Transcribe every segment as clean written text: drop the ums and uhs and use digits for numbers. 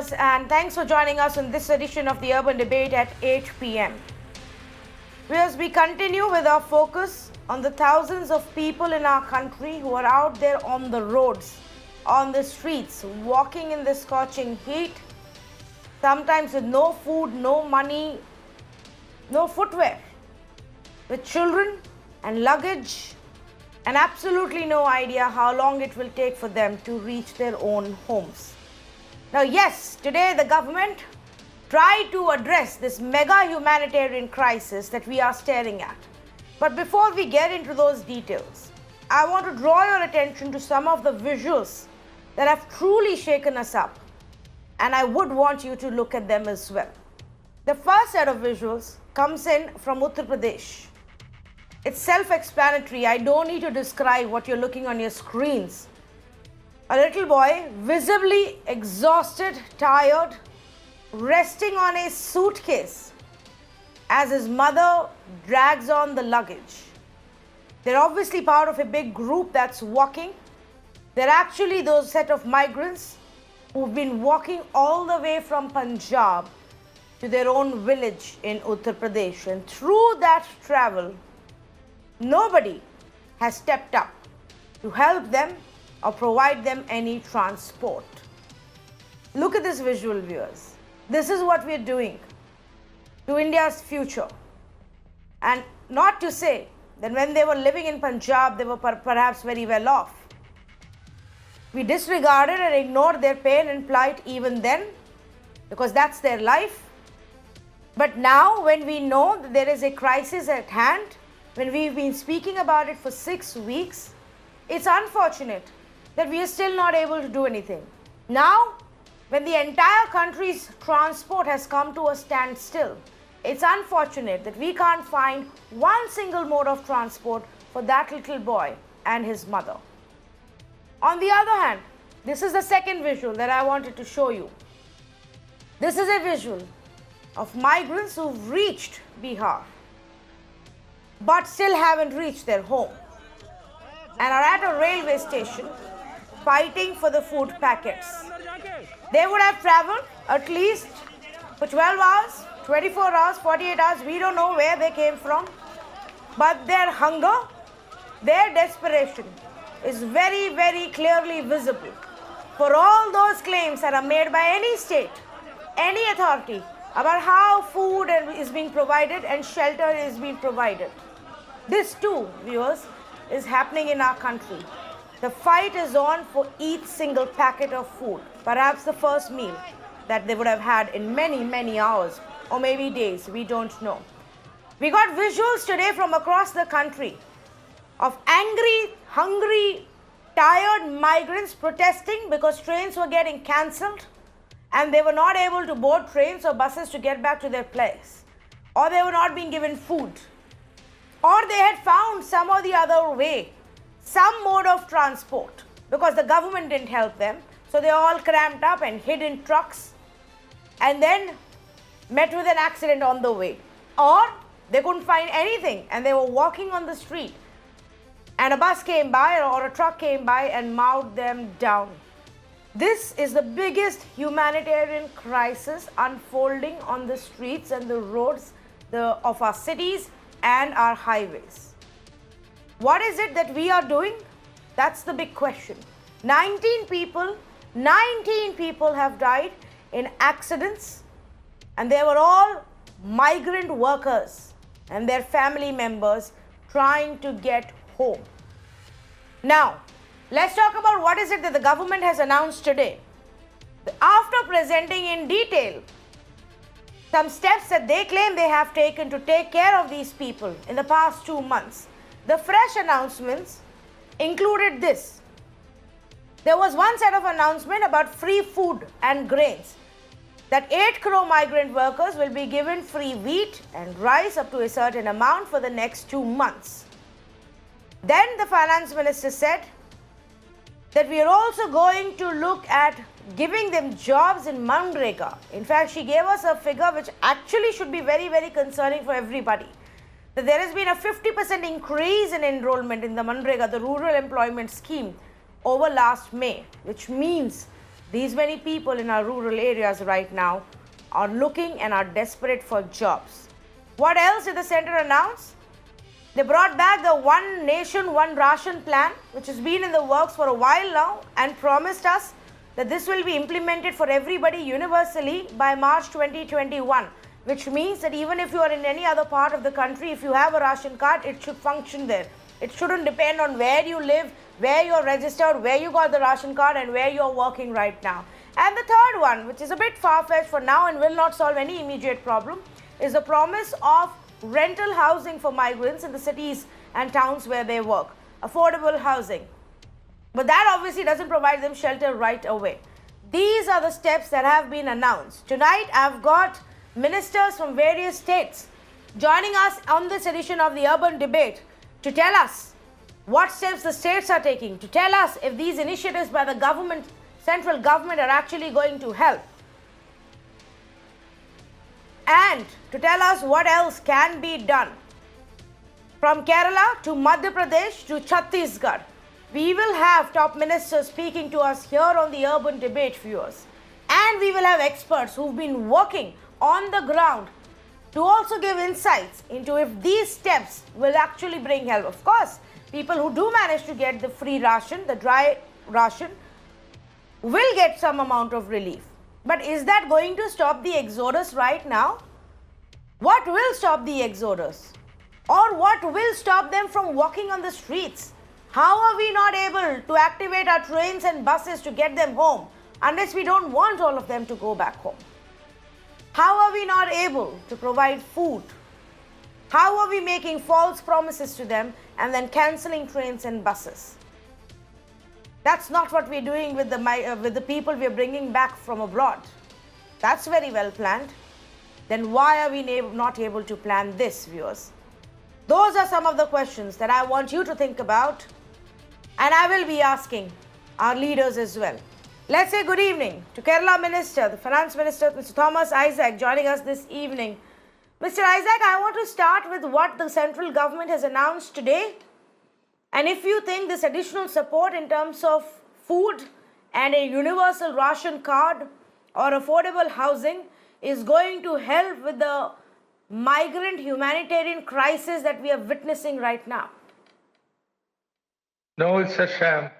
viewers, and thanks for joining us in this edition of the Urban Debate at 8 p.m. Viewers, we continue with our focus on the thousands of people in our country who are out there on the roads, on the streets, walking in the scorching heat, sometimes with no food, no money, no footwear, with children and luggage, and absolutely no idea how long it will take for them to reach their own homes. Now, yes, today the government tried to address this mega humanitarian crisis that we are staring at. But before we get into those details, I want to draw your attention to some of the visuals that have truly shaken us up, and I would want you to look at them as well. The first set of visuals comes in from Uttar Pradesh. It's self-explanatory. I don't need to describe what you're looking on your screens. A little boy, visibly exhausted, tired, resting on a suitcase as his mother drags on the luggage. They're obviously part of a big group that's walking. They're actually those set of migrants who've been walking all the way from Punjab to their own village in Uttar Pradesh. And through that travel, nobody has stepped up to help them or provide them any transport. Look at this visual, viewers. This is what we're doing to India's future. And not to say that when they were living in Punjab, they were perhaps very well off. We disregarded and ignored their pain and plight even then, because that's their life. But now, when we know that there is a crisis at hand, when we've been speaking about it for 6 weeks, it's unfortunate that we are still not able to do anything. Now, when the entire country's transport has come to a standstill, it's unfortunate that we can't find one single mode of transport for that little boy and his mother. On the other hand, this is the second visual that I wanted to show you. This is a visual of migrants who've reached Bihar but still haven't reached their home and are at a railway station fighting for the food packets. They would have traveled at least for 12 hours, 24 hours, 48 hours. We don't know where they came from. But their hunger, their desperation is very, very clearly visible for all those claims that are made by any state, any authority about how food is being provided and shelter is being provided. This too, viewers, is happening in our country. The fight is on for each single packet of food, perhaps the first meal that they would have had in many, many hours or maybe days, we don't know. We got visuals today from across the country of angry, hungry, tired migrants protesting because trains were getting cancelled and they were not able to board trains or buses to get back to their place, or they were not being given food, or they had found some or the other way, some mode of transport, because the government didn't help them. So they all cramped up and hid in trucks and then met with an accident on the way. Or they couldn't find anything and they were walking on the street and a bus came by or a truck came by and mowed them down. This is the biggest humanitarian crisis unfolding on the streets and the roads of our cities and our highways. What is it that we are doing? That's the big question. 19 people have died in accidents, and they were all migrant workers and their family members trying to get home. Now, let's talk about what is it that the government has announced today. After presenting in detail some steps that they claim they have taken to take care of these people in the past 2 months, the fresh announcements included this. There was one set of announcement about free food and grains, that 8 crore migrant workers will be given free wheat and rice up to a certain amount for the next 2 months. Then the finance minister said that we are also going to look at giving them jobs in Manrega. In fact, she gave us a figure which actually should be very, very concerning for everybody. That there has been a 50% increase in enrollment in the Manrega, the rural employment scheme, over last May, which means These many people in our rural areas right now are looking and are desperate for jobs. What else did the center announce? They brought back the One Nation, One Ration plan, which has been in the works for a while now, and promised us that this will be implemented for everybody universally by March 2021, which means that even if you are in any other part of the country, if you have a ration card, it should function there. It shouldn't depend on where you live, where you're registered, where you got the ration card, and where you're working right now. And the third one, which is a bit far-fetched for now and will not solve any immediate problem, is the promise of rental housing for migrants in the cities and towns where they work. Affordable housing. But that obviously doesn't provide them shelter right away. These are the steps that have been announced. Tonight, I've got ministers from various states joining us on this edition of the Urban Debate to tell us what steps the states are taking, to tell us if these initiatives by the government, central government, are actually going to help, and to tell us what else can be done. From Kerala to Madhya Pradesh to Chhattisgarh, we will have top ministers speaking to us here on the Urban Debate, viewers. And we will have experts who've been working on the ground to also give insights into if these steps will actually bring help. Of course, people who do manage to get the free ration, the dry ration, will get some amount of relief. But is that going to stop the exodus right now? What will stop the exodus? Or what will stop them from walking on the streets? How are we not able to activate our trains and buses to get them home unless we don't want all of them to go back home? How are we not able to provide food? How are we making false promises to them and then cancelling trains and buses? That's not what we're doing with the people we're bringing back from abroad. That's very well planned. Then why are we not able to plan this, viewers? Those are some of the questions that I want you to think about, and I will be asking our leaders as well. Let's say good evening to Kerala Minister, the Finance Minister, Mr. Thomas Isaac, joining us this evening. Mr. Isaac, I want to start with what the central government has announced today. And if you think this additional support in terms of food and a universal ration card or affordable housing is going to help with the migrant humanitarian crisis that we are witnessing right now. No, it's a sham.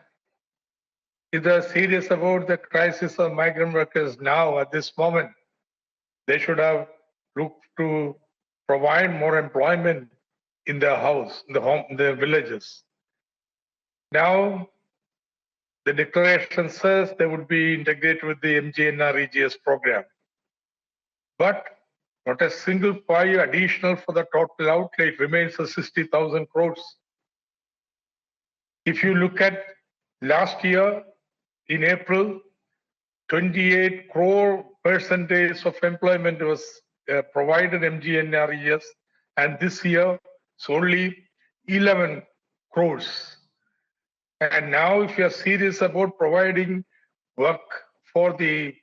If they're serious about the crisis of migrant workers now, at this moment, they should have looked to provide more employment in their house, in the home, in their villages. Now, the declaration says they would be integrated with the MGNREGS program. But not a single pie additional for the total outlay. It remains a 60,000 crores. If you look at last year, in April, 28 crore percentage of employment was provided MGNREGS, and this year it's only 11 crores. And now if you are serious about providing work for the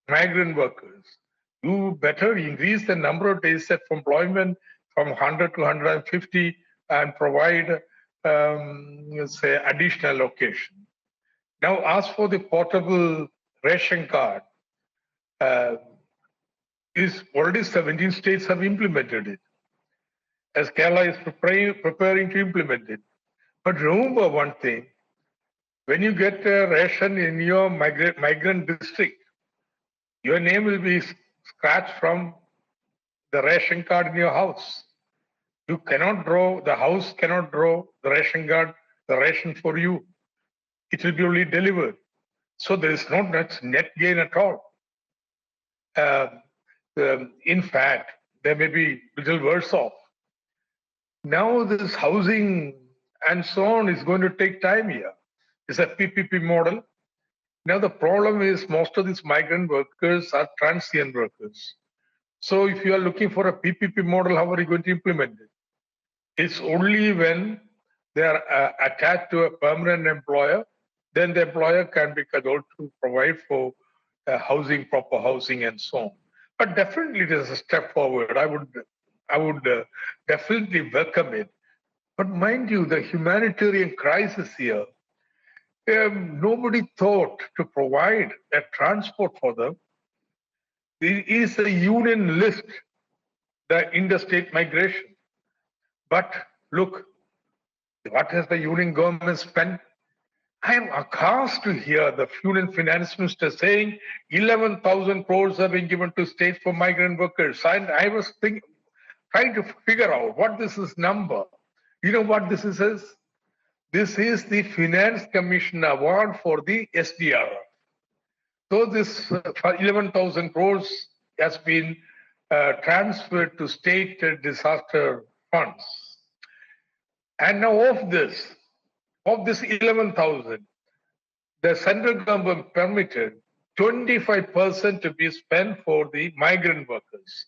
migrant workers, you better increase the number of days of employment from 100 to 150 and provide, say, additional location. Now, as for the portable ration card, is already 17 states have implemented it, as Kerala is preparing to implement it. But remember one thing, when you get a ration in your migrant district, your name will be scratched from the ration card in your house. You cannot draw, the house cannot draw the ration card, the ration for you. It will be only delivered. So there is not much net gain at all. In fact, there may be little worse off. Now this housing and so on is going to take time here. It's a PPP model. Now the problem is most of these migrant workers are transient workers. So if you are looking for a PPP model, how are you going to implement it? It's only when they are attached to a permanent employer, then the employer can be called to provide for housing, proper housing, and so on. But definitely it is a step forward. I would definitely welcome it. But mind you, the humanitarian crisis here, nobody thought to provide a transport for them. There is a union list, the interstate migration. But look, what has the union government spent? I am aghast to hear the union finance minister saying 11,000 crores have been given to states for migrant workers. And I was trying to figure out what this is number. You know what this is? This is the Finance Commission Award for the SDR. So this 11,000 crores has been transferred to state disaster funds. And now of this 11,000, the central government permitted 25% to be spent for the migrant workers.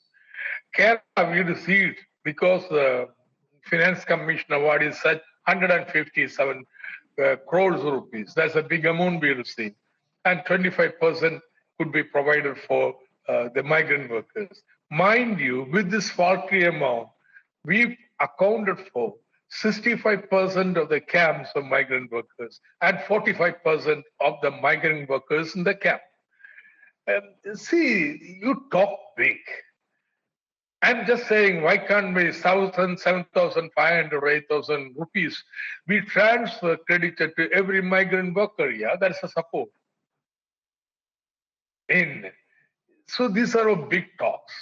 Kerala we received, because the Finance Commission Award is such 157 crores rupees. That's a big amount we received. And 25% could be provided for the migrant workers. Mind you, with this paltry amount, we've accounted for 65% of the camps of migrant workers and 45% of the migrant workers in the camp. See, you talk big. I'm just saying, why can't we 7,500 or 8,000 rupees be transfer credited to every migrant worker? Yeah, that's a support. So these are all big talks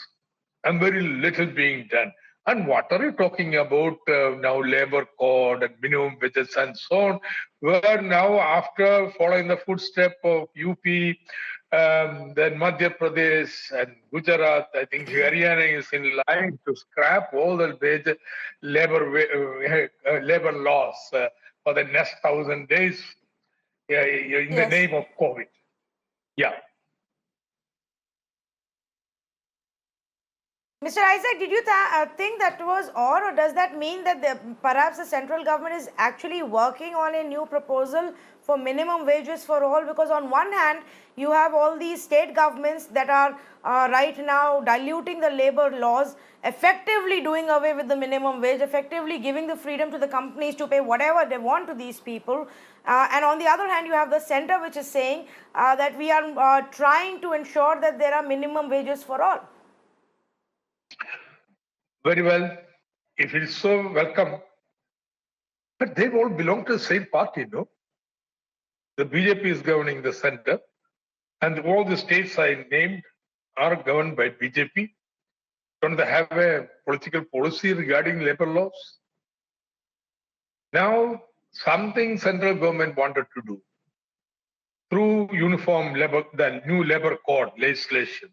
and very little being done. And what are you talking about now? Labor code and minimum wages and so on. Where now, after following the footstep of UP, then Madhya Pradesh and Gujarat, I think Haryana is in line to scrap all the labor laws for the next 1,000 days in the name of COVID. Yeah. Mr. Isaac, did you think that was odd, or does that mean that perhaps the central government is actually working on a new proposal for minimum wages for all? Because on one hand, you have all these state governments that are right now diluting the labor laws, effectively doing away with the minimum wage, effectively giving the freedom to the companies to pay whatever they want to these people. And on the other hand, you have the center which is saying that we are trying to ensure that there are minimum wages for all. Very well. If it is so, welcome. But they all belong to the same party, no? The BJP is governing the center, and all the states I named are governed by BJP. Don't they have a political policy regarding labor laws? Now, something central government wanted to do through uniform labor, the new labor code legislation,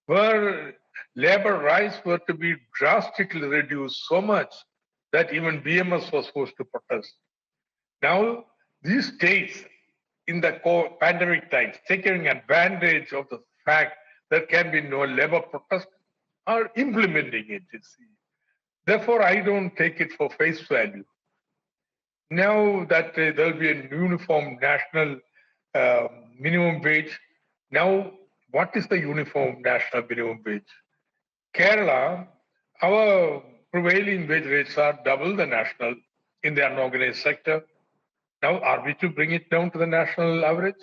where labor rights were to be drastically reduced so much that even BMS was forced to protest. Now, these states in the pandemic times, taking advantage of the fact there can be no labor protest, are implementing it, you see. Therefore, I don't take it for face value. Now that there will be a uniform national minimum wage, now what is the uniform national minimum wage? Kerala, our prevailing wage rates are double the national in the unorganized sector. Now, are we to bring it down to the national average?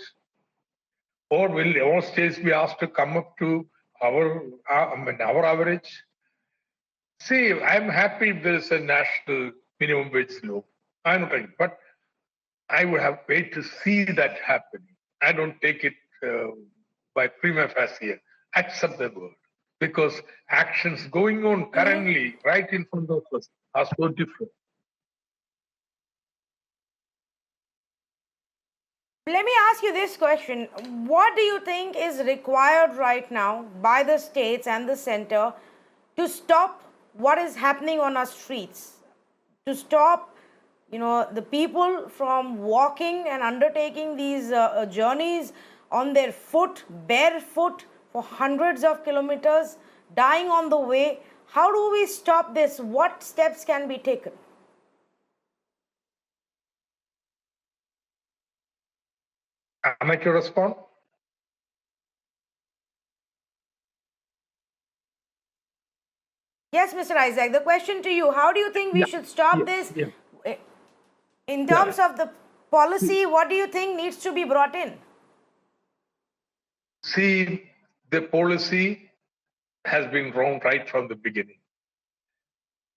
Or will all states be asked to come up to our average? See, I'm happy if there is a national minimum wage law. I'm not talking, but I would have waited to see that happening. I don't take it by prima facie, accept the word. Because actions going on currently right in front of us are so different. Let me ask you this question. What do you think is required right now by the states and the center to stop what is happening on our streets? To stop, the people from walking and undertaking these journeys on their foot, barefoot, for hundreds of kilometers, dying on the way. How do we stop this? What steps can be taken? Am I to respond? Yes, Mr. Isaac, the question to you, how do you think we should stop this in terms of the policy, what do you think needs to be brought in? See, the policy has been wrong right from the beginning.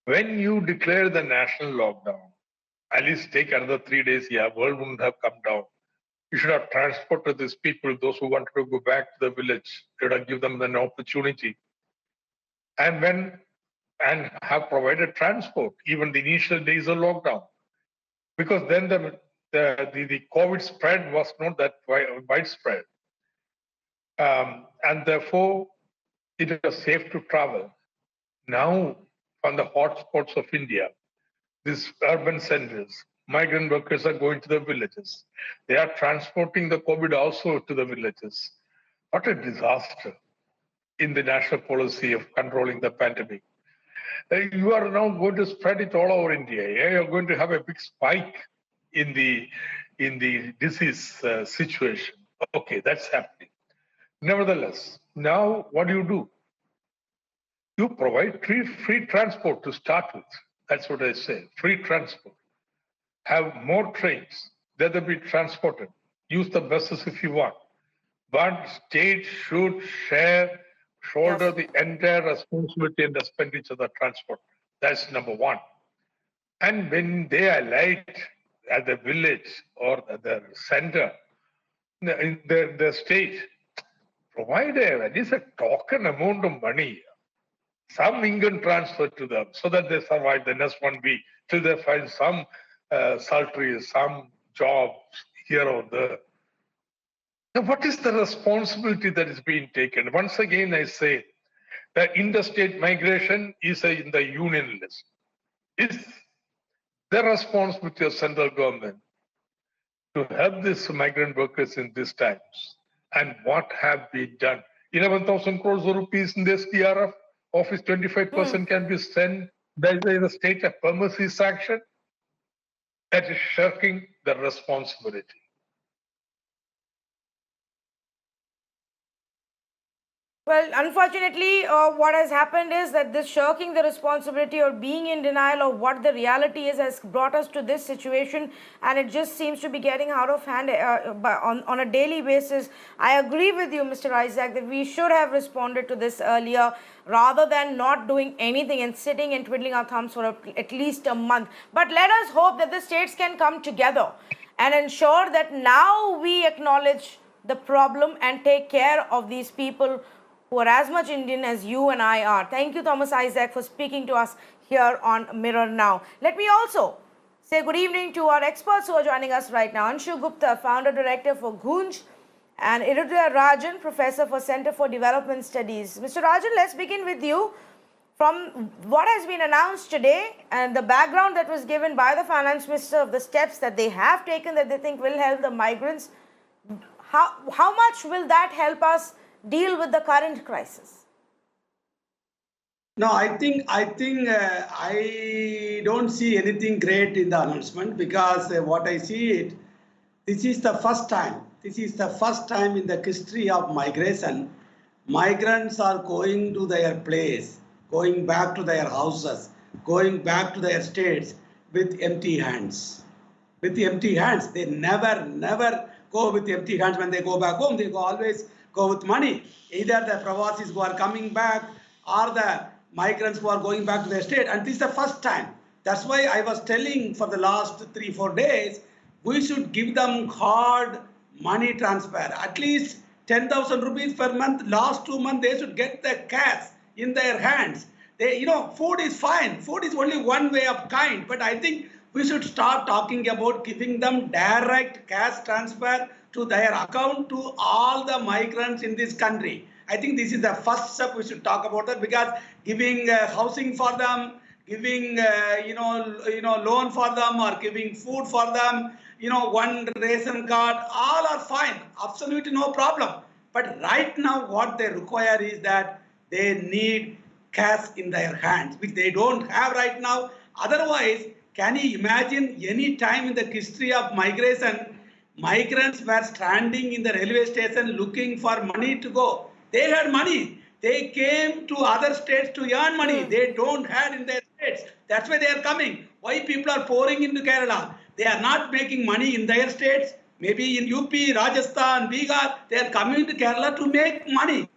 When you declare the national lockdown, at least take another 3 days, yeah, world wouldn't have come down. You should have transported these people, those who wanted to go back to the village, you should have given them an opportunity. And have provided transport, even the initial days of lockdown. Because then the COVID spread was not that widespread. And therefore, it was safe to travel. Now, from the hotspots of India, these urban centers, migrant workers are going to the villages. They are transporting the COVID also to the villages. What a disaster in the national policy of controlling the pandemic. You are now going to spread it all over India. Yeah? You're going to have a big spike in the disease situation. Okay, that's happening. Nevertheless, now what do? You provide free transport to start with. That's what I say, free transport. Have more trains that will be transported. Use the buses if you want. But state should shoulder the entire responsibility and expenditure of the transport. That's number one. And when they alight at the village or at the center, in the state, provide at least a token amount of money, some income transfer to them so that they survive the next 1 week till they find some salary, some jobs here or there. Now, what is the responsibility that is being taken? Once again, I say that interstate migration is in the union list. It's the responsibility of central government to help these migrant workers in these times. And what have been done? 11,000 crores of rupees in the SDRF office, 25% can be sent by the state a permissive sanction. That is shirking the responsibility. Well, unfortunately, what has happened is that this shirking the responsibility or being in denial of what the reality is has brought us to this situation, and it just seems to be getting out of hand on a daily basis. I agree with you, Mr. Isaac, that we should have responded to this earlier rather than not doing anything and sitting and twiddling our thumbs for at least a month. But let us hope that the states can come together and ensure that now we acknowledge the problem and take care of these people who are as much Indian as you and I are. Thank you, Thomas Isaac, for speaking to us here on Mirror Now. Let me also say good evening to our experts who are joining us right now. Anshu Gupta, Founder Director for Gunj, and Irudya Rajan, Professor for Center for Development Studies. Mr. Rajan, let's begin with you. From what has been announced today and the background that was given by the Finance Minister of the steps that they have taken that they think will help the migrants, how much will that help us deal with the current crisis? No, I think I don't see anything great in the announcement because what I see it, this is the first time. This is the first time in the history of migration, migrants are going to their place, going back to their houses, going back to their states with empty hands. With empty hands, they never go with empty hands when they go back home. They always go with money. Either the Pravasis who are coming back or the migrants who are going back to their state. And this is the first time. That's why I was telling for the last 3-4 days, we should give them hard money transfer. At least 10,000 rupees per month. Last 2 months, they should get the cash in their hands. Food is fine. Food is only one way of kind. But I think we should start talking about giving them direct cash transfer to their account to all the migrants in this country. I think this is the first step we should talk about that, because giving housing for them, giving loan for them, or giving food for them, one ration card, all are fine, absolutely no problem. But right now what they require is that they need cash in their hands, which they don't have right now. Otherwise, can you imagine any time in the history of migration, migrants were standing in the railway station looking for money to go. They had money. They came to other states to earn money. They don't have in their states. That's why they are coming. Why people are pouring into Kerala? They are not making money in their states. Maybe in UP, Rajasthan, Bihar, they are coming to Kerala to make money.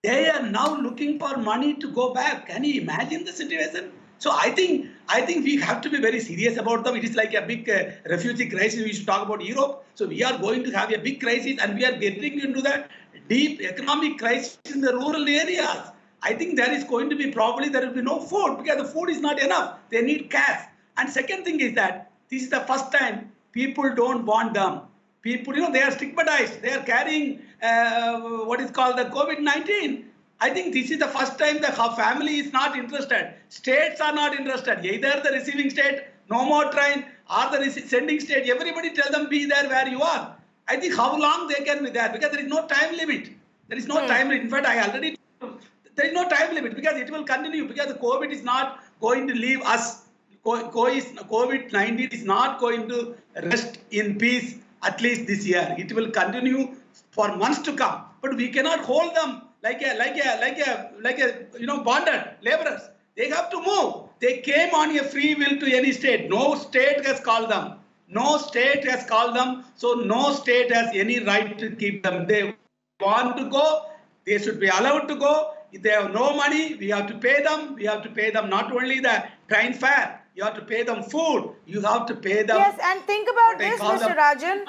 They are now looking for money to go back. Can you imagine the situation? So I think we have to be very serious about them. It is like a big refugee crisis. We should talk about Europe. So we are going to have a big crisis, and we are getting into the deep economic crisis in the rural areas. I think there is going to be probably there will be no food because the food is not enough. They need cash. And second thing is that this is the first time people don't want them. People, they are stigmatized. They are carrying what is called the COVID-19. I think this is the first time the family is not interested. States are not interested. Either the receiving state, no more train, or the sending state. Everybody tell them be there where you are. I think how long they can be there because there is no time limit. There is no time limit. In fact, there is no time limit because it will continue because the COVID is not going to leave us. COVID-19 is not going to rest in peace at least this year. It will continue for months to come. But we cannot hold them like bonded laborers. They have to move. They came on a free will to any state. No state has called them. No state has called them. So no state has any right to keep them. They want to go. They should be allowed to go. If they have no money, we have to pay them. We have to pay them not only the train fare. You have to pay them food. You have to pay them. Yes, and think about this, Mr. Rajan.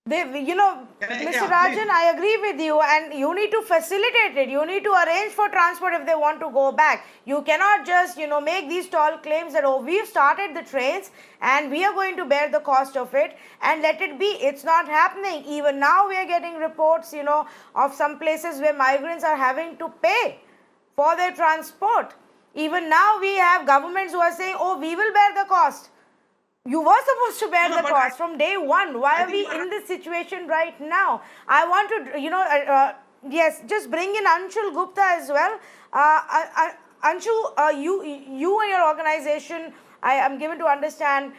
Mr. Rajan, I agree with you, and you need to facilitate it. You need to arrange for transport if they want to go back. You cannot just, make these tall claims that, we've started the trains and we are going to bear the cost of it and let it be. It's not happening. Even now we are getting reports, of some places where migrants are having to pay for their transport. Even now we have governments who are saying, we will bear the cost. You were supposed to bear the cost from day one. Why are we in this situation right now? I want to, yes, just bring in Anshul Gupta as well. Anshu, you and your organization, I am given to understand,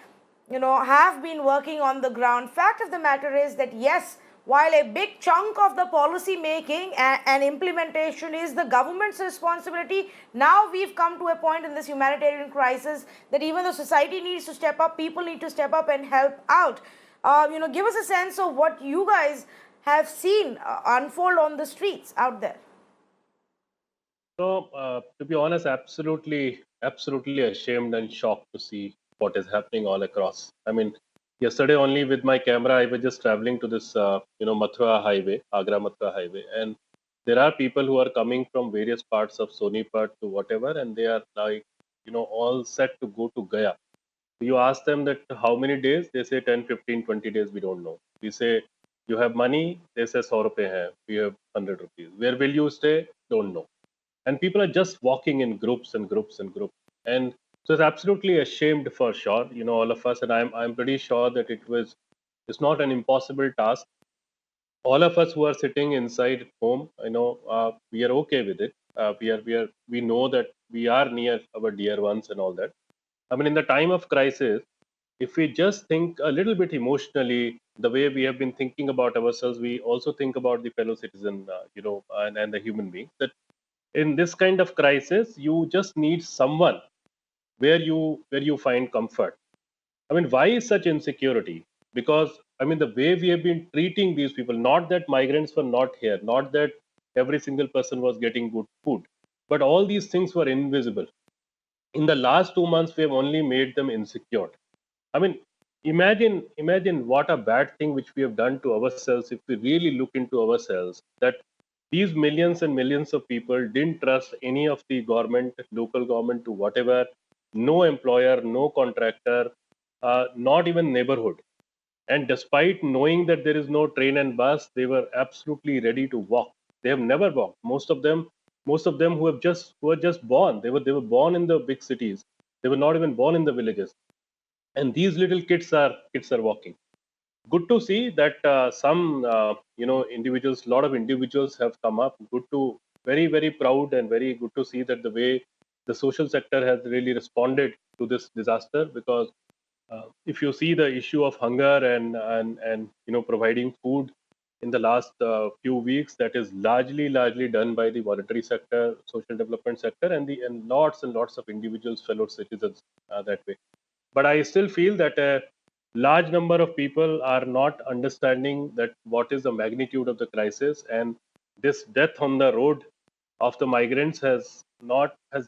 have been working on the ground. Fact of the matter is that, yes, while a big chunk of the policy making and implementation is the government's responsibility, now we've come to a point in this humanitarian crisis that even though society needs to step up, people need to step up and help out. Give us a sense of what you guys have seen unfold on the streets out there. So, to be honest, absolutely ashamed and shocked to see what is happening all across. I mean, yesterday only with my camera, I was just traveling to this, Mathura highway, Agra-Mathura highway. And there are people who are coming from various parts of Sonipat to whatever, and they are like, all set to go to Gaya. You ask them that how many days? They say 10, 15, 20 days, we don't know. We say, you have money? They say 100 rupees hai. We have 100 rupees. Where will you stay? Don't know. And people are just walking in groups and groups and groups. And so it's absolutely ashamed for sure, all of us. And I'm pretty sure that it's not an impossible task. All of us who are sitting inside home, we are okay with it. We know that we are near our dear ones and all that. I mean, in the time of crisis, if we just think a little bit emotionally, the way we have been thinking about ourselves, we also think about the fellow citizen, and the human being. That in this kind of crisis, you just need someone where you find comfort. I mean, why is such insecurity? Because the way we have been treating these people, not that migrants were not here, not that every single person was getting good food, but all these things were invisible. In the last 2 months, we have only made them insecure. I mean, imagine what a bad thing which we have done to ourselves if we really look into ourselves, that these millions and millions of people didn't trust any of the government, local government to whatever, no employer, no contractor, not even neighborhood. And despite knowing that there is no train and bus, they were absolutely ready to walk. They have never walked. Most of them who were just born, they were born in the big cities. They were not even born in the villages. And these little kids are walking. Good to see that some individuals, a lot of individuals have come up. Very, very proud and very good to see that the way the social sector has really responded to this disaster. Because if you see the issue of hunger and providing food in the last few weeks that is largely done by the voluntary sector, social development sector, and lots of individuals, fellow citizens that way. But I still feel that a large number of people are not understanding that what is the magnitude of the crisis, and this death on the road of the migrants has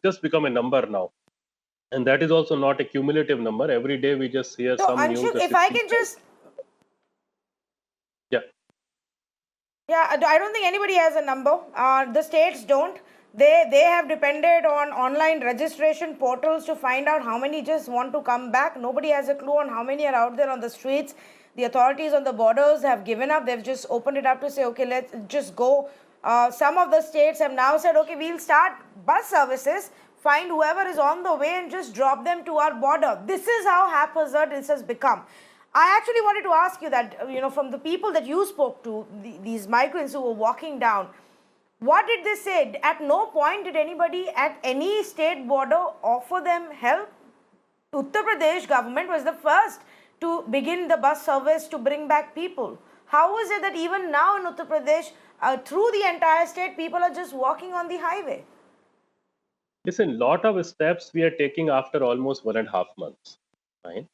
just become a number now. And that is also not a cumulative number. Every day we just hear So, some news. Anshu, that if I can just. Yeah. Yeah, I don't think anybody has a number. The states don't. They have depended on online registration portals to find out how many just want to come back. Nobody has a clue on how many are out there on the streets. The authorities on the borders have given up. They've just opened it up to say, okay, let's just go. Some of the states have now said, okay, we'll start bus services, find whoever is on the way and just drop them to our border. This is how haphazard this has become. I actually wanted to ask you that, from the people that you spoke to, these migrants who were walking down, what did they say? At no point did anybody at any state border offer them help. Uttar Pradesh government was the first to begin the bus service to bring back people. How is it that even now in Uttar Pradesh, through the entire state, people are just walking on the highway? Listen, lot of steps we are taking after almost 1.5 months. Right?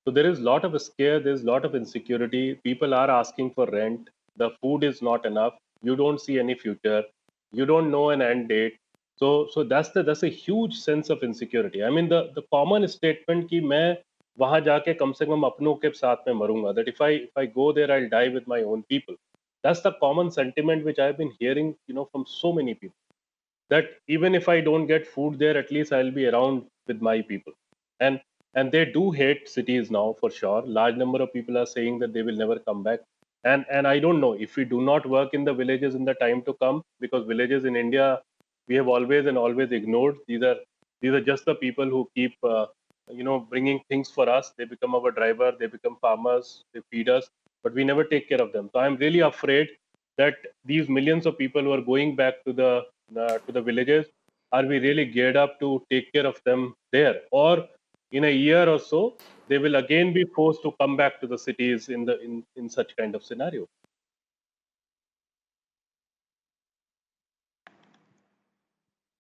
So there is a lot of scare, there is a lot of insecurity. People are asking for rent. The food is not enough. You don't see any future. You don't know an end date. So that's a huge sense of insecurity. I mean, the common statement कि मैं वहाँ जाके कम से कम अपनों के साथ में मरूंगा. That if I go there, I'll die with my own people. That's the common sentiment which I've been hearing, from so many people. That even if I don't get food there, at least I'll be around with my people. And they do hate cities now for sure. Large number of people are saying that they will never come back. And I don't know if we do not work in the villages in the time to come, because villages in India we have always ignored. These are just the people who keep bringing things for us. They become our driver, they become farmers, they feed us, but we never take care of them. So I'm really afraid that these millions of people who are going back to the villages, are we really geared up to take care of them there? Or in a year or so, they will again be forced to come back to the cities in such kind of scenario.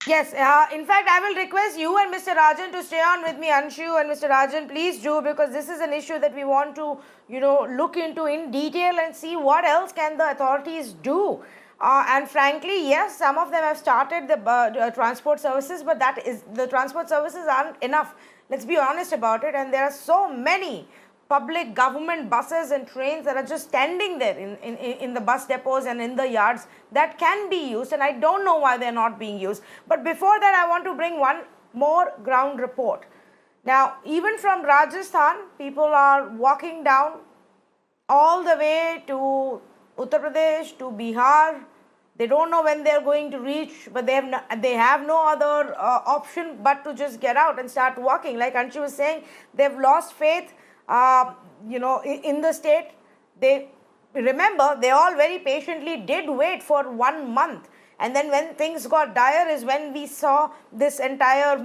Yes, in fact, I will request you and Mr. Rajan to stay on with me, Anshu and Mr. Rajan, please do, because this is an issue that we want to, look into in detail and see what else can the authorities do. And frankly, yes, some of them have started the transport services, but the transport services aren't enough. Let's be honest about it. And there are so many public government buses and trains that are just standing there in the bus depots and in the yards that can be used. And I don't know why they're not being used. But before that, I want to bring one more ground report. Now, even from Rajasthan, people are walking down all the way to Uttar Pradesh, to Bihar. They don't know when they're going to reach, but they have no other option but to just get out and start walking. Like Anshu was saying, they've lost faith, in the state. They all very patiently did wait for 1 month. And then when things got dire is when we saw this entire,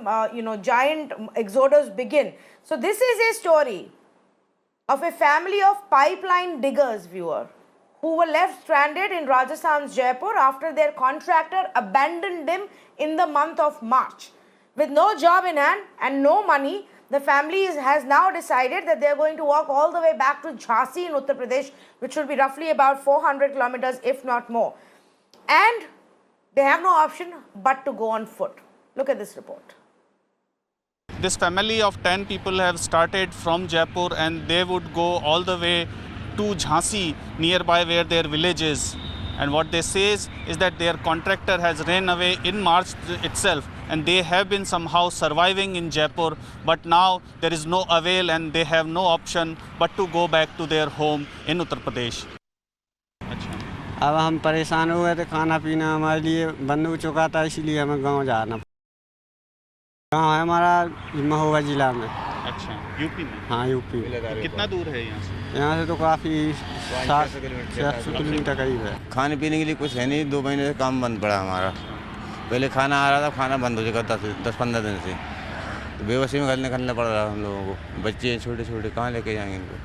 giant exodus begin. So this is a story of a family of pipeline diggers, viewer, who were left stranded in Rajasthan's Jaipur after their contractor abandoned them in the month of March. With no job in hand and no money, the family has now decided that they're going to walk all the way back to Jhansi in Uttar Pradesh, which will be roughly about 400 kilometers, if not more. And they have no option but to go on foot. Look at this report. This family of 10 people have started from Jaipur and they would go all the way to Jhansi, nearby where their village is. And what they say is that their contractor has ran away in March itself, and they have been somehow surviving in Jaipur, but now there is no avail and they have no option but to go back to their home in Uttar Pradesh. अब हम परेशान हो गए थे, खाना पीना हमारे लिए बंद हो चुका था, इसलिए हमें गांव जाना। गांव है हमारा महोबा जिला में। अच्छा, यूपी में? हाँ, यूपी में। कितना दूर है यहाँ से? यहाँ से तो काफ़ी 700 किलोमीटर करीब है। खाने पीने के लिए कुछ है नहीं, 2 महीने से काम बंद पड़ा हमारा। पहले खाना आ रहा था, खाना बंद हो चुका 10-15 दिन से, तो बेबसी में घर निकलना पड़ रहा है हम लोगों को। बच्चे छोटे छोटे कहाँ लेके जाएंगे इनको?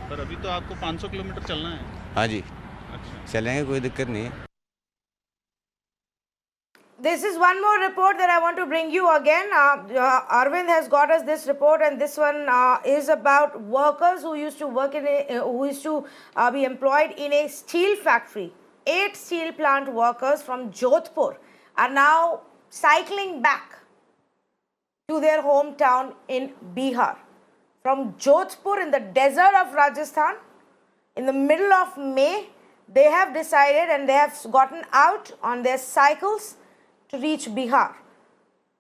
पर अभी तो आपको 500 किलोमीटर चलना है। हाँ जी। चलेंगे, कोई दिक्कत नहीं है। This is one more report that I want to bring you again. Arvind has got us this report, and this one is about workers who used to work in be employed in a steel factory. 8 steel plant workers from Jodhpur are now cycling back to their hometown in Bihar. From Jodhpur in the desert of Rajasthan, in the middle of May, they have decided and they have gotten out on their cycles to reach Bihar.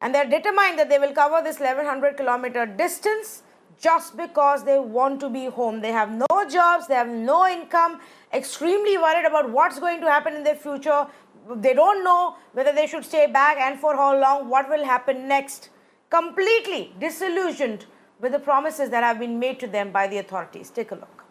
And they are determined that they will cover this 1100 kilometer distance just because they want to be home. They have no jobs, they have no income, extremely worried about what's going to happen in their future. They don't know whether they should stay back and for how long, what will happen next. Completely disillusioned with the promises that have been made to them by the authorities. Take a look.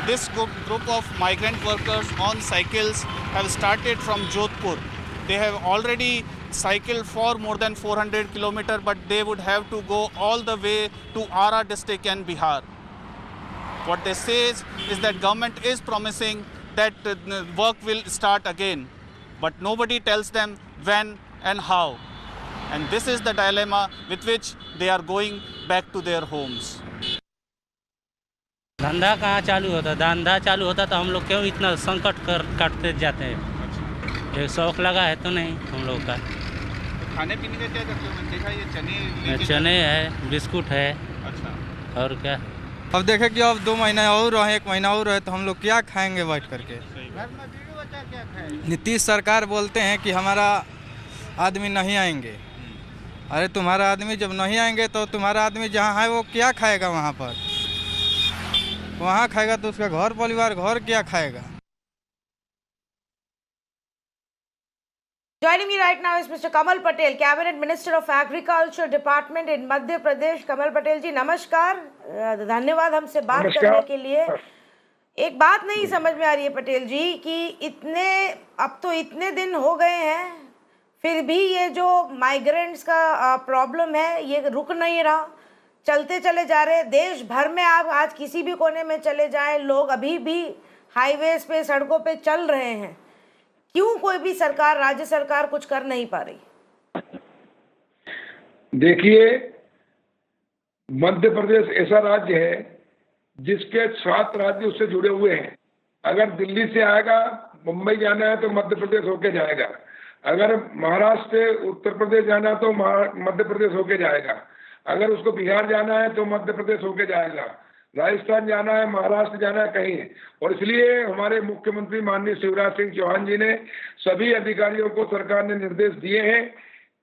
This group of migrant workers on cycles have started from Jodhpur. They have already cycled for more than 400 kilometers, but they would have to go all the way to Ara district and Bihar. What they say is that government is promising that work will start again, but nobody tells them when and how. And this is the dilemma with which they are going back to their homes. धंधा कहाँ चालू होता, धंधा चालू होता तो हम लोग क्यों इतना संकट काटते जाते हैं। एक शौक लगा है तो नहीं हम लोग का। खाने पीने का क्या करते हो? मैंने देखा ये चने है, बिस्कुट है। अच्छा। और क्या? अब देखें कि अब 2 महीना और रहे, 1 महीना और रहे तो हम लोग क्या खाएंगे बैठ करके। नीतीश सरकार बोलते हैं कि हमारा आदमी नहीं आएंगे। अरे तुम्हारा आदमी जब नहीं आएंगे तो तुम्हारा आदमी जहाँ है वो क्या खाएगा वहाँ पर? वहाँ खाएगा तो उसका घर परिवार घर क्या खाएगा? Joining me right now is Mr. Kamal Patel, Cabinet Minister of Agriculture Department in Madhya Pradesh. Kamal Patel जी नमस्कार, धन्यवाद हमसे बात करने के लिए। एक बात नहीं समझ में आ रही है पटेल जी कि अब तो इतने दिन हो गए हैं, फिर भी ये जो माइग्रेंट्स का प्रॉब्लम है ये रुक नहीं रहा, चलते चले जा रहे। देश भर में आप आज किसी भी कोने में चले जाएं, लोग अभी भी हाईवेज पे, सड़कों पे चल रहे हैं। क्यों कोई भी सरकार, राज्य सरकार कुछ कर नहीं पा रही? देखिए, मध्य प्रदेश ऐसा राज्य है जिसके 7 राज्य उससे जुड़े हुए हैं। अगर दिल्ली से आएगा, मुंबई जाना है तो मध्य प्रदेश होके जाएगा। अगर महाराष्ट्र से उत्तर प्रदेश जाना है तो मध्य प्रदेश होके जाएगा। अगर उसको बिहार जाना है तो मध्य प्रदेश होके जाएगा। राजस्थान जाना है, महाराष्ट्र जाना है, कहीं है। और इसलिए हमारे मुख्यमंत्री माननीय शिवराज सिंह चौहान जी ने सभी अधिकारियों को सरकार ने निर्देश दिए हैं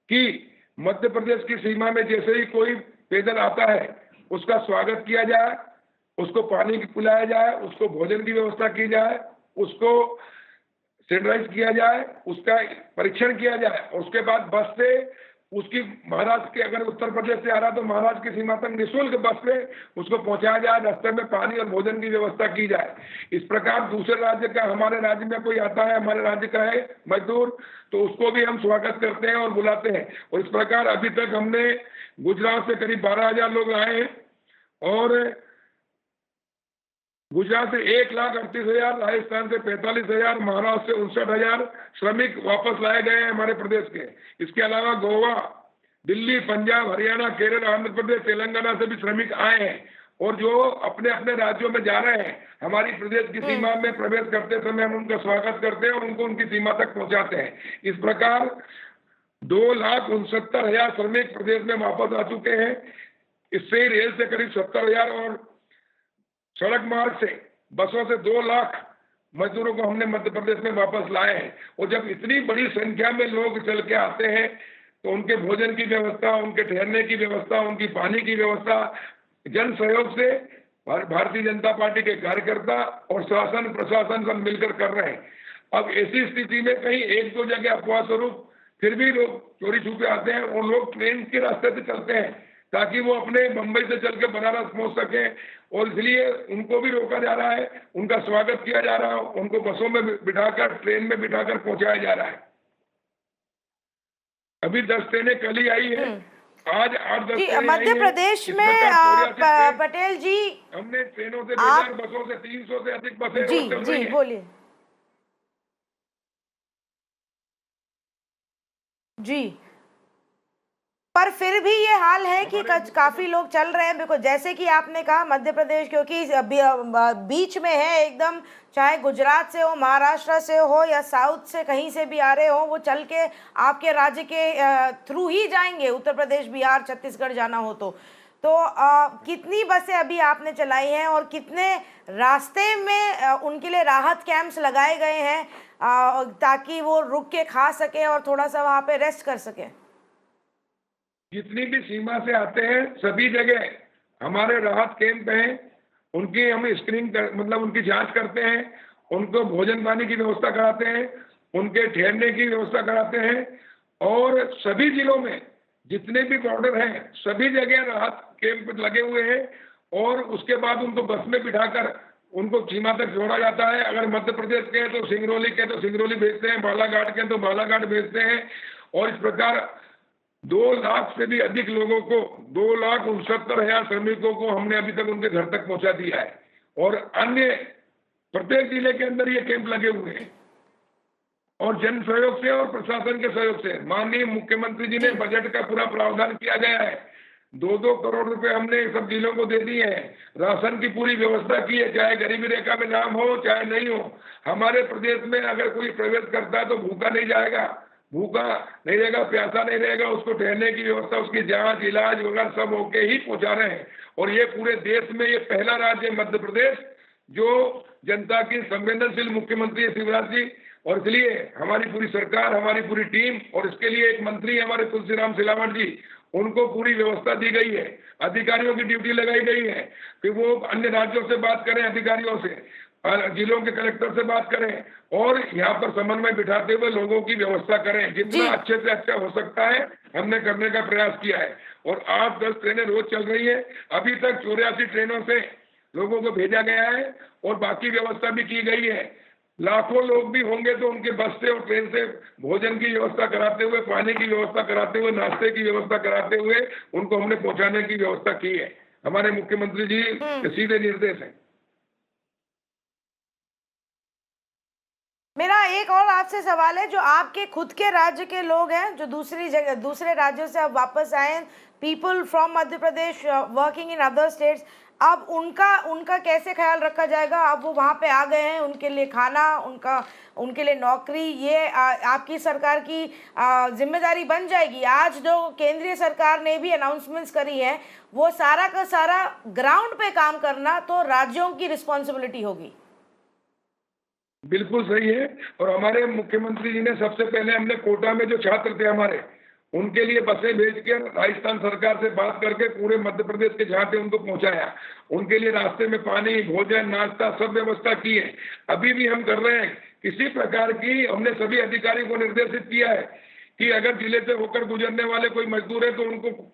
कि मध्य प्रदेश की सीमा में जैसे ही कोई पैदल आता है उसका स्वागत किया जाए, उसको पानी पिलाया जाए, उसको भोजन की व्यवस्था की जाए, उसको सैनिटाइज किया जाए, उसका परीक्षण किया जाए और उसके बाद बस से उसकी महाराष्ट्र के, अगर उत्तर प्रदेश से आ रहा तो महाराष्ट्र की सीमा तक निःशुल्क बस से उसको पहुंचाया जाए, रास्ते में पानी और भोजन की व्यवस्था की जाए। इस प्रकार दूसरे राज्य का, हमारे राज्य में कोई आता है, हमारे राज्य का है मजदूर, तो उसको भी हम स्वागत करते हैं और बुलाते हैं। और इस प्रकार अभी तक हमने गुजरात से करीब 12,000 लोग आए हैं और गुजरात से 1,38,000, राजस्थान से 45,000, महाराष्ट्र से 59,000 श्रमिक वापस लाए गए हैं हमारे प्रदेश के। इसके अलावा गोवा, दिल्ली, पंजाब, हरियाणा, केरल, आंध्र प्रदेश, तेलंगाना से भी श्रमिक आए हैं और जो अपने अपने राज्यों में जा रहे हैं, हमारी प्रदेश की सीमा में प्रवेश करते समय हम उनका स्वागत करते हैं और उनको उनकी सीमा तक पहुंचाते हैं। इस प्रकार 2,69,000 श्रमिक प्रदेश में वापस आ चुके हैं। इससे रेल से करीब 70,000 और सड़क मार्ग से, बसों से 2 लाख मजदूरों को हमने मध्य प्रदेश में वापस लाए हैं। और जब इतनी बड़ी संख्या में लोग चल के आते हैं तो उनके भोजन की व्यवस्था, उनके ठहरने की व्यवस्था, उनकी पानी की व्यवस्था जन सहयोग से भारतीय जनता पार्टी के कार्यकर्ता और शासन प्रशासन सब मिलकर कर रहे हैं। अब ऐसी स्थिति में कहीं 1-2 जगह अफवाह स्वरूप फिर भी लोग चोरी छुपे आते हैं और लोग ट्रेन के रास्ते से चलते हैं ताकि वो अपने मुंबई से चल के बनारस पहुंच सके और इसलिए उनको भी रोका जा रहा है, उनका स्वागत किया जा रहा है, उनको बसों में बिठाकर, ट्रेन में बिठाकर पहुंचाया जा रहा है। अभी 10 ट्रेनें कल ही आई है, आज 8-10 ट्रेनें मध्य प्रदेश में पटेल जी हमने ट्रेनों से 2,000 बसों से 300 से अधिक बसें जी बोलिए। जी, पर फिर भी ये हाल है कि काफी लोग चल रहे हैं। बिल्कुल जैसे कि आपने कहा, मध्य प्रदेश क्योंकि बीच में है एकदम, चाहे गुजरात से हो, महाराष्ट्र से हो या साउथ से कहीं से भी आ रहे हो, वो चल के आपके राज्य के थ्रू ही जाएंगे, उत्तर प्रदेश, बिहार, छत्तीसगढ़ जाना हो तो कितनी बसें अभी आपने चलाई हैं और कितने रास्ते में उनके लिए राहत कैंप्स लगाए गए हैं ताकि वो रुक के खा सके और थोड़ा सा वहाँ पे रेस्ट कर सके? जितनी भी सीमा से आते हैं सभी जगह हमारे राहत कैंप हैं, उनकी हम स्क्रीनिंग मतलब उनकी जांच करते हैं, उनको भोजन पानी की व्यवस्था कराते हैं, उनके ठहरने की व्यवस्था कराते हैं और सभी जिलों में जितने भी बॉर्डर हैं सभी जगह राहत कैंप लगे हुए हैं और उसके बाद उनको बस में बिठाकर उनको सीमा तक जोड़ा जाता है। अगर मध्य प्रदेश के हैं तो सिंगरौली के तो सिंगरौली भेजते हैं, बालाघाट के तो बालाघाट भेजते हैं और इस प्रकार 2 लाख से भी अधिक लोगों को, 2,69,000 श्रमिकों को हमने अभी तक उनके घर तक पहुंचा दिया है और अन्य प्रत्येक जिले के अंदर ये कैंप लगे हुए हैं और जन सहयोग से और प्रशासन के सहयोग से माननीय मुख्यमंत्री जी ने बजट का पूरा प्रावधान किया गया है। 2-2 करोड़ रुपए हमने सब जिलों को दे दिए हैं, राशन की पूरी व्यवस्था की है, चाहे गरीबी रेखा में नाम हो चाहे नहीं हो। हमारे प्रदेश में अगर कोई प्रवेश करता है तो भूखा नहीं जाएगा, भूखा नहीं रहेगा, प्यासा नहीं रहेगा, उसको ठहरने की व्यवस्था, उसकी जांच इलाज वगैरह सब होके ही पहुंचा रहे हैं और ये पूरे देश में ये पहला राज्य है मध्य प्रदेश जो जनता की संवेदनशील मुख्यमंत्री है शिवराज जी और इसलिए हमारी पूरी सरकार, हमारी पूरी टीम और इसके लिए एक मंत्री हमारे तुलसीराम सिलावट जी, उनको पूरी व्यवस्था दी गई है, अधिकारियों की ड्यूटी लगाई गई है कि वो अन्य राज्यों से बात करें, अधिकारियों से, जिलों के कलेक्टर से बात करें और यहाँ पर समन्वय बिठाते हुए लोगों की व्यवस्था करें। जितना अच्छे से अच्छा हो सकता है हमने करने का प्रयास किया है और 8-10 ट्रेनें रोज चल रही है। अभी तक 84 ट्रेनों से लोगों को भेजा गया है और बाकी व्यवस्था भी की गई है। लाखों लोग भी होंगे तो उनके बस से और ट्रेन से भोजन की व्यवस्था कराते हुए, पानी की व्यवस्था कराते हुए, नाश्ते की व्यवस्था कराते हुए उनको हमने पहुंचाने की व्यवस्था की है। हमारे मुख्यमंत्री जी के सीधे निर्देश है। मेरा एक और आपसे सवाल है, जो आपके खुद के राज्य के लोग हैं जो दूसरे राज्यों से अब वापस आए, people from Madhya Pradesh working in other states, अब उनका कैसे ख्याल रखा जाएगा? अब वो वहाँ पे आ गए हैं, उनके लिए खाना, उनके लिए नौकरी, ये आपकी सरकार की जिम्मेदारी बन जाएगी। आज जो केंद्रीय सरकार ने भी अनाउंसमेंट्स करी है वो सारा का सारा ग्राउंड पे काम करना तो राज्यों की रिस्पॉन्सिबिलिटी होगी। बिल्कुल सही है और हमारे मुख्यमंत्री जी ने सबसे पहले हमने कोटा में जो छात्र थे हमारे, उनके लिए बसें भेज के राजस्थान सरकार से बात करके पूरे मध्य प्रदेश के जहाँ थे उनको पहुंचाया। उनके लिए रास्ते में पानी, भोजन, नाश्ता सब व्यवस्था की है। अभी भी हम कर रहे हैं। किसी प्रकार की हमने सभी अधिकारियों को निर्देशित किया है कि अगर जिले से होकर गुजरने वाले कोई मजदूर है तो उनको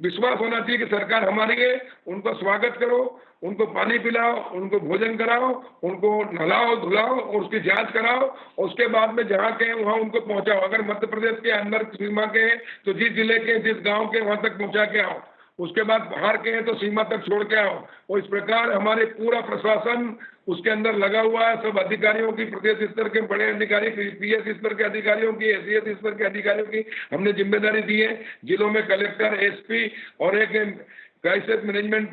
विश्वास होना चाहिए कि सरकार हमारी है, उनका स्वागत करो, उनको पानी पिलाओ, उनको भोजन कराओ, उनको नहलाओ धुलाओ और उसकी जांच कराओ और उसके बाद में जहाँ के हैं वहाँ उनको पहुँचाओ। अगर मध्य प्रदेश के अंदर सीमा के हैं तो जिस जिले के, जिस गांव के वहाँ तक पहुँचा के आओ, उसके बाद बाहर के हैं तो सीमा तक छोड़ के आओ। और इस प्रकार हमारे पूरा प्रशासन उसके अंदर लगा हुआ है। सब अधिकारियों की, प्रदेश स्तर के बड़े अधिकारी, पीएस स्तर के अधिकारियों की, एसीएस स्तर के अधिकारियों की हमने जिम्मेदारी दी है। जिलों में कलेक्टर, एसपी और एक क्राइसिस मैनेजमेंट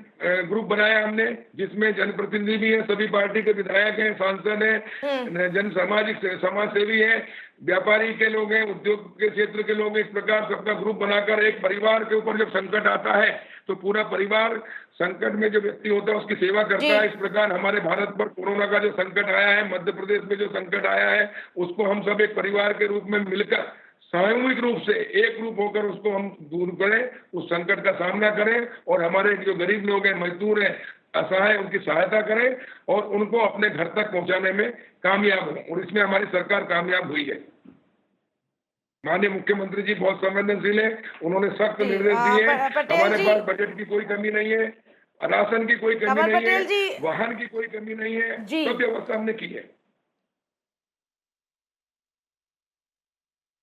ग्रुप बनाया हमने, जिसमें जनप्रतिनिधि भी हैं, सभी पार्टी के विधायक हैं, सांसद हैं, जन सामाजिक समाज सेवी हैं, व्यापारी के लोग हैं, उद्योग के क्षेत्र के लोग हैं। इस प्रकार सबका ग्रुप बनाकर एक परिवार के ऊपर जब संकट आता है तो पूरा परिवार संकट में जो व्यक्ति होता है उसकी सेवा करता है। इस प्रकार हमारे भारत पर कोरोना का जो संकट आया है, मध्य प्रदेश में जो संकट आया है, उसको हम सब एक परिवार के रूप में मिलकर सामूहिक रूप से एक रूप होकर उसको हम दूर करें, उस संकट का सामना करें और हमारे जो गरीब लोग हैं, मजदूर हैं, असहाय, उनकी सहायता करें और उनको अपने घर तक पहुंचाने में कामयाब हो। और इसमें हमारी सरकार कामयाब हुई है। माननीय मुख्यमंत्री जी बहुत संवेदनशील है, उन्होंने सख्त निर्देश दिए हैं। हमारे पास बजट की कोई कमी नहीं है, राशन की कोई कमी नहीं है, वाहन की कोई कमी नहीं है, सब व्यवस्था हमने की है।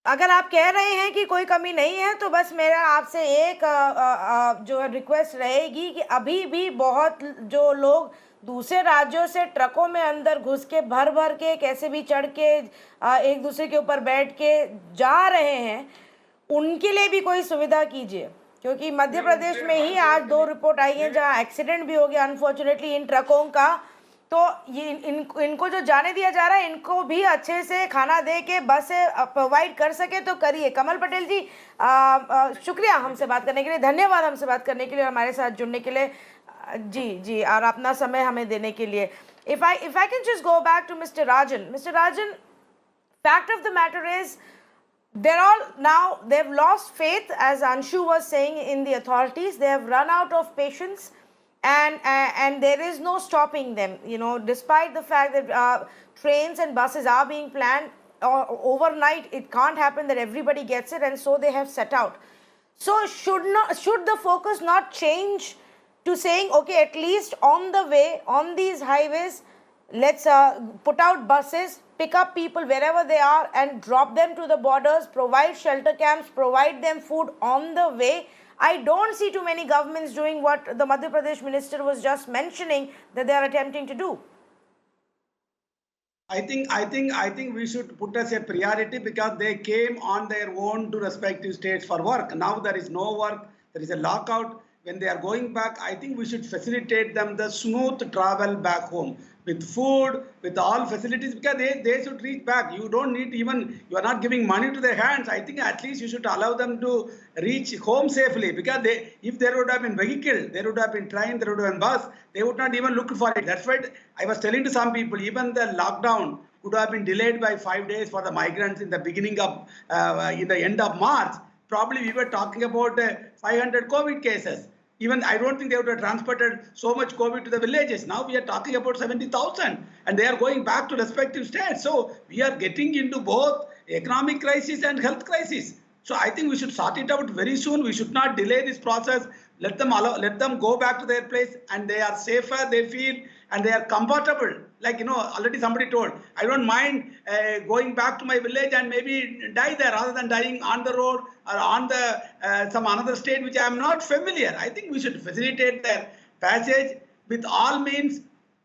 अगर आप कह रहे हैं कि कोई कमी नहीं है तो बस मेरा आपसे एक जो रिक्वेस्ट रहेगी कि अभी भी बहुत जो लोग दूसरे राज्यों से ट्रकों में अंदर घुस के भर भर के कैसे भी चढ़ के एक दूसरे के ऊपर बैठ के जा रहे हैं, उनके लिए भी कोई सुविधा कीजिए, क्योंकि मध्य प्रदेश में ही आज 2 रिपोर्ट आई हैं जहां एक्सीडेंट भी हो गया अनफॉर्चुनेटली इन ट्रकों का। तो ये इनको जो जाने दिया जा रहा है, इनको भी अच्छे से खाना दे के बस से प्रोवाइड कर सके तो करिए। कमल पटेल जी, शुक्रिया हमसे बात करने के लिए, धन्यवाद हमसे बात करने के लिए और हमारे साथ जुड़ने के लिए। जी, और अपना समय हमें देने के लिए। If I can just go back to Mr. Rajan, fact of the matter is, they've lost faith, as Anshu was saying, in the authorities. They have run out of patience, and there is no stopping them. You know, despite the fact that trains and buses are being planned overnight, it can't happen that everybody gets it, and so they have set out. So should the focus not change to saying, okay, at least on the way, on these highways, let's put out buses, pick up people wherever they are and drop them to the borders, provide shelter camps, provide them food on the way. I don't see too many governments doing what the Madhya Pradesh minister was just mentioning that they are attempting to do. I think we should put as a priority because they came on their own to respective states for work. Now there is no work, there is a lockout. When they are going back, I think we should facilitate them the smooth travel back home with food, with all facilities, because they should reach back. You don't need even, you are not giving money to their hands. I think at least you should allow them to reach home safely, because if there would have been vehicle, there would have been train, there would have been bus, they would not even look for it. That's why I was telling to some people, even the lockdown could have been delayed by 5 days for the migrants in the beginning of, in the end of March. Probably we were talking about 500 COVID cases. Even I don't think they would have transported so much COVID to the villages. Now we are talking about 70,000 and they are going back to respective states. So we are getting into both economic crisis and health crisis. So I think we should sort it out very soon. We should not delay this process. Let them go back to their place, and they are safer, they feel, and they are comfortable. Like, you know, already somebody told, I don't mind going back to my village and maybe die there rather than dying on the road or on the some another state which I am not familiar. I think we should facilitate their passage with all means.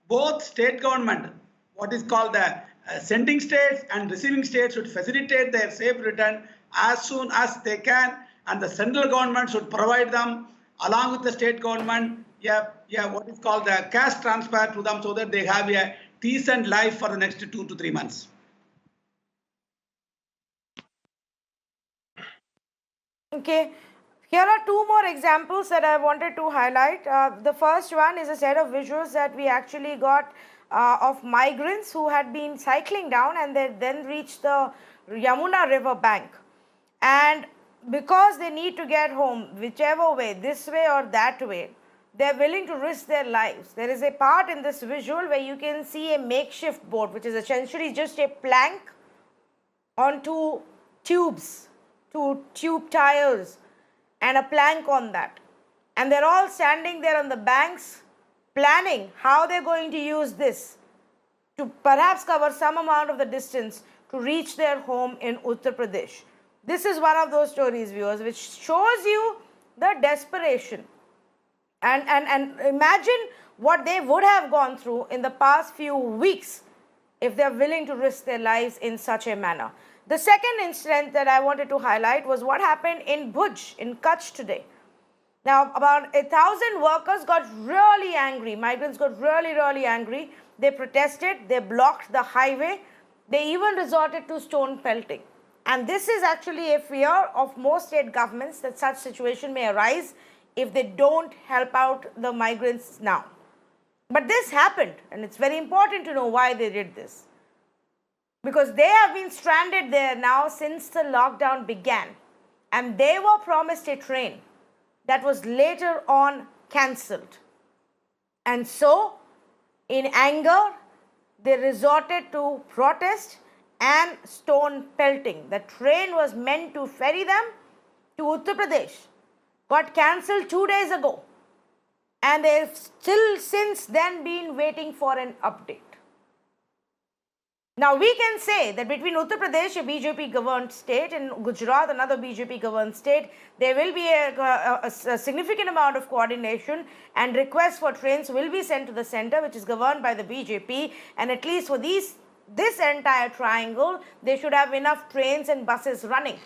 Both state government, what is called the sending states and receiving states, should facilitate their safe return as soon as they can, and the central government should provide them along with the state government, what is called the cash transfer to them, so that they have a decent life for the next 2 to 3 months. Okay, here are 2 more examples that I wanted to highlight. The first one is a set of visuals that we actually got of migrants who had been cycling down and they then reached the Yamuna river bank. And because they need to get home, whichever way, this way or that way, they're willing to risk their lives. There is a part in this visual where you can see a makeshift boat, which is essentially just a plank on 2 tubes, 2 tube tires, and a plank on that. And they're all standing there on the banks, planning how they're going to use this to perhaps cover some amount of the distance to reach their home in Uttar Pradesh. This is one of those stories, viewers, which shows you the desperation. And imagine what they would have gone through in the past few weeks if they're willing to risk their lives in such a manner. The second incident that I wanted to highlight was what happened in Bhuj, in Kutch today. Now, about 1,000 workers got really angry. Migrants got really angry. They protested. They blocked the highway. They even resorted to stone pelting. And this is actually a fear of most state governments, that such situation may arise if they don't help out the migrants now. But this happened, and it's very important to know why they did this. Because they have been stranded there now since the lockdown began. And they were promised a train that was later on cancelled. And so, in anger, they resorted to protest and stone pelting. The train was meant to ferry them to Uttar Pradesh, got cancelled 2 days ago, and they've still since then been waiting for an update. Now we can say that between Uttar Pradesh, a BJP governed state, and Gujarat, another BJP governed state, there will be a significant amount of coordination, and requests for trains will be sent to the center, which is governed by the BJP, and at least for this entire triangle, they should have enough trains and buses running.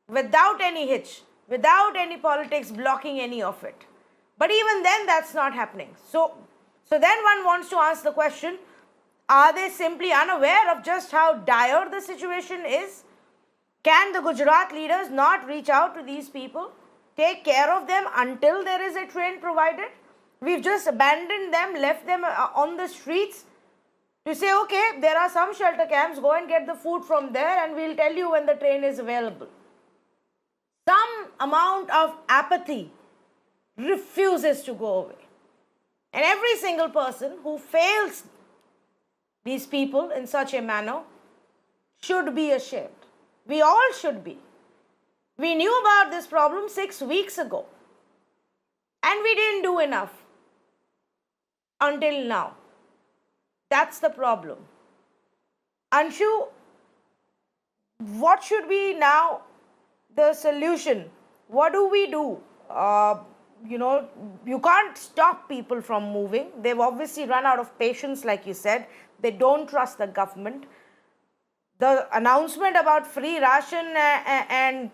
without any hitch, without any politics blocking any of it. But even then, that's not happening. So then one wants to ask the question, are they simply unaware of just how dire the situation is? Can the Gujarat leaders not reach out to these people, take care of them until there is a train provided? We've just abandoned them, left them on the streets to say, okay, there are some shelter camps, go and get the food from there and we'll tell you when the train is available. Some amount of apathy refuses to go away. And every single person who fails these people in such a manner should be ashamed. We all should be. We knew about this problem 6 weeks ago and we didn't do enough until now. That's the problem. Anshu, what should be now the solution? What do we do? You can't stop people from moving. They've obviously run out of patience, like you said. They don't trust the government. The announcement about free ration and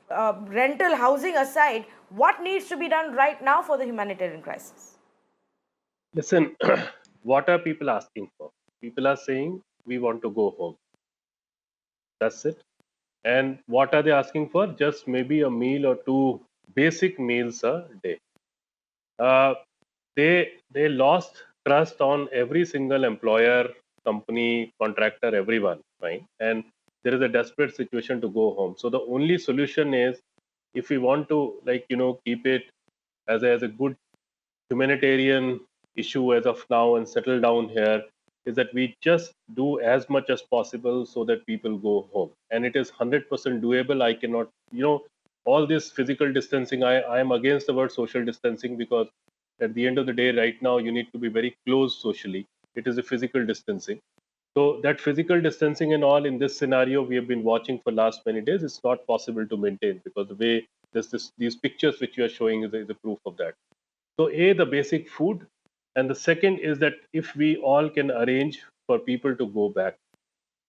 rental housing aside, what needs to be done right now for the humanitarian crisis? Listen, what are people asking for? People are saying, we want to go home. That's it. And what are they asking for? Just maybe a meal or two basic meals a day. They lost trust on every single employer, company, contractor, everyone, right? And there is a desperate situation to go home. So the only solution is, if we want to, keep it as a good humanitarian issue as of now and settle down here, is that we just do as much as possible so that people go home. And it is 100% doable. I cannot, all this physical distancing, I am against the word social distancing, because at the end of the day, right now, you need to be very close socially. It is a physical distancing. So that physical distancing and all in this scenario we have been watching for last many days, it's not possible to maintain, because the way these pictures which you are showing is a proof of that. So the basic food. And the second is that if we all can arrange for people to go back,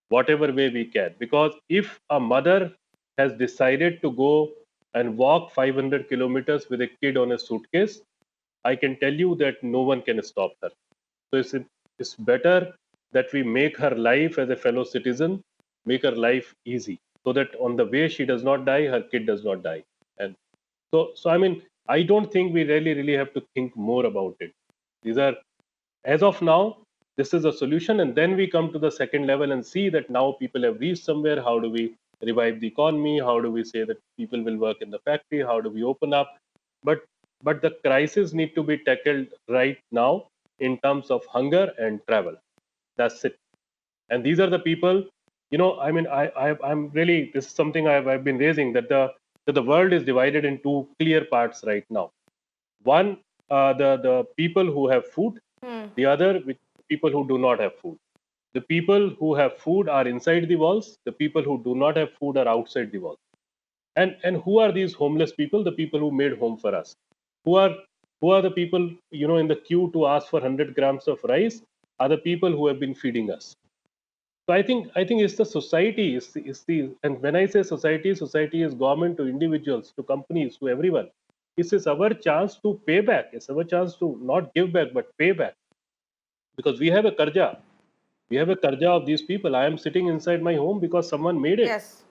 whatever way we can, because if a mother has decided to go and walk 500 kilometers with a kid on a suitcase, I can tell you that no one can stop her. So it's better that we make her life as a fellow citizen, make her life easy, so that on the way she does not die, her kid does not die. And so I mean, I don't think we really have to think more about it. These are, as of now, this is a solution, and then we come to the second level and see that now people have reached somewhere. How do we revive the economy? How do we say that people will work in the factory? How do we open up? But the crisis need to be tackled right now in terms of hunger and travel. That's it. And these are the people, I'm really, this is something I've been raising, that the world is divided in two clear parts right now. One, the people who have food, the other people who do not have food. The people who have food are inside the walls. The people who do not have food are outside the walls. And who are these homeless people? The people who made home for us. Who are the people, in the queue to ask for 100 grams of rice, are the people who have been feeding us. So I think it's the society, and when I say society is government to individuals, to companies, to everyone. This is our chance to pay back. It's our chance to not give back, but pay back. Because we have a karja. We have a karja of these people. I am sitting inside my home because someone made it. Yes.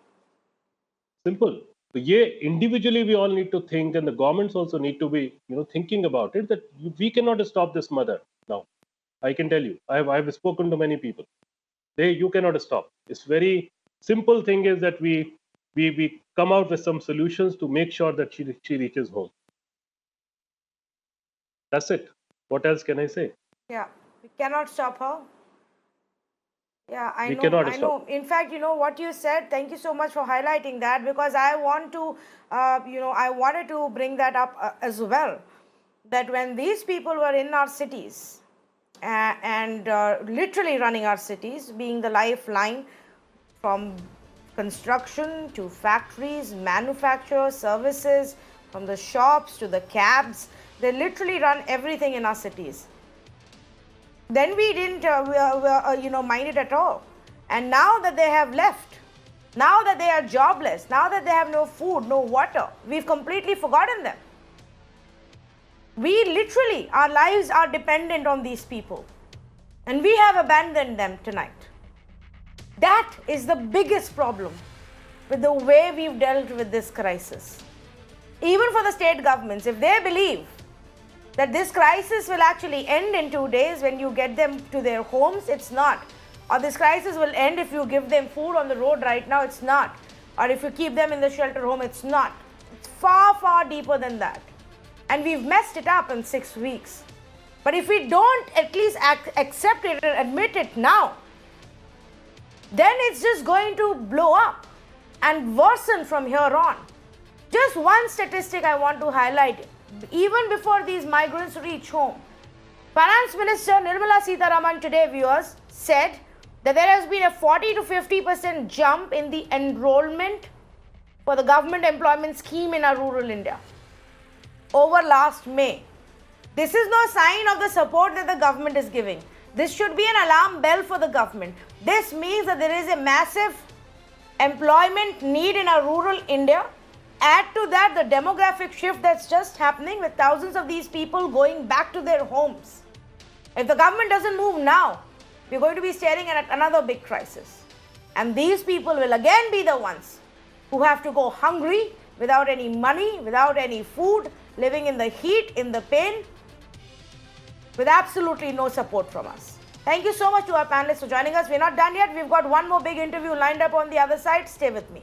Simple. So individually we all need to think, and the governments also need to be, thinking about it, that we cannot stop this mother now. I can tell you. I've spoken to many people. You cannot stop. It's very simple thing is that we come out with some solutions to make sure that she reaches home. That's it. What else can I say? Yeah, we cannot stop her. Yeah, I know. Cannot I stop. know. In fact, what you said. Thank you so much for highlighting that, because I want to, I wanted to bring that up as well. That when these people were in our cities and literally running our cities, being the lifeline from construction to factories, manufacturers, services, from the shops to the cabs, they literally run everything in our cities. Then we didn't mind it at all. And now that they have left, Now that they are jobless, now that they have no food, no water, we've completely forgotten them. We literally, our lives are dependent on these people. And we have abandoned them tonight. That is the biggest problem with the way we've dealt with this crisis. Even for the state governments, if they believe that this crisis will actually end in 2 days when you get them to their homes, it's not. Or this crisis will end if you give them food on the road right now, it's not. Or if you keep them in the shelter home, it's not. It's far, far deeper than that. And we've messed it up in 6 weeks. But if we don't at least accept it and admit it now, then it's just going to blow up and worsen from here on. Just one statistic I want to highlight. Even before these migrants reach home, Finance Minister Nirmala Sitharaman today, viewers, said that there has been a 40 to 50% jump in the enrollment for the government employment scheme in our rural India over last May. This is no sign of the support that the government is giving. This should be an alarm bell for the government. This means that there is a massive employment need in our rural India. Add to that the demographic shift that's just happening with thousands of these people going back to their homes. If the government doesn't move now, we're going to be staring at another big crisis. And these people will again be the ones who have to go hungry, without any money, without any food, living in the heat, in the pain, with absolutely no support from us. Thank you so much to our panelists for joining us. We're not done yet. We've got one more big interview lined up on the other side. Stay with me.